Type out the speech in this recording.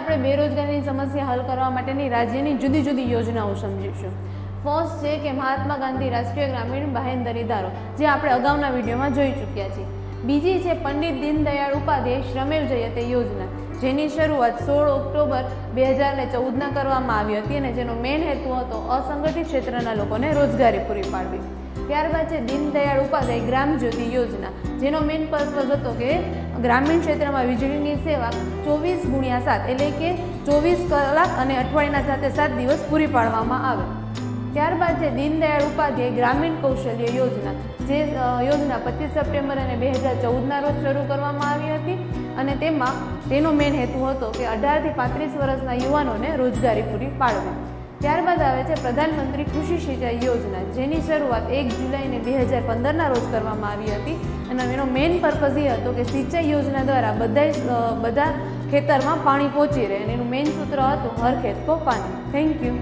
આપણે બેરોજગારીની સમસ્યા હલ કરવા માટેની રાજ્યની જુદી જુદી યોજનાઓ સમજીશું। ફર્સ્ટ છે કે મહાત્મા ગાંધી રાષ્ટ્રીય ગ્રામીણ બાહેંધરી ધારો, જે આપણે અગાઉના વિડીયોમાં જોઈ ચૂક્યા છીએ। બીજી છે પંડિત દીનદયાળ ઉપાધ્યાય શ્રમેવ જયતે યોજના, જેની શરૂઆત 16 ઓક્ટોબર 2014ના કરવામાં આવી હતી અને જેનો મેઇન હેતુ હતો અસંગઠિત ક્ષેત્રના લોકોને રોજગારી પૂરી પાડવી। ત્યારબાદ છે દીનદયાળ ઉપાધ્યાય ગ્રામ જ્યોતિ યોજના, જેનો મેઇન પર્પઝ હતો કે ગ્રામીણ ક્ષેત્રમાં વીજળીની સેવા 24x7 એટલે કે 24 કલાક અને અઠવાડિયાના 7 દિવસ પૂરી પાડવામાં આવે। ત્યારબાદ છે દીનદયાળ ઉપાધ્યાય ગ્રામીણ કૌશલ્ય યોજના, જે યોજના 25 સપ્ટેમ્બર અને 2014ના રોજ શરૂ કરવામાં આવી હતી અને તેનો મેઇન હેતુ હતો કે 18 થી 35 વર્ષના યુવાનોને રોજગારી પૂરી પાડવી। ત્યારબાદ આવે છે પ્રધાનમંત્રી કૃષિ સિંચાઈ યોજના, જેની શરૂઆત 1 જુલાઈ 2015ના રોજ કરવામાં આવી હતી અને એનો મેઇન પર્પઝ એ હતો કે સિંચાઈ યોજના દ્વારા બધા ખેતરમાં પાણી પહોંચી રહે અને એનું મેઇન સૂત્ર હતું હર ખેત કો પાણી। Thank you.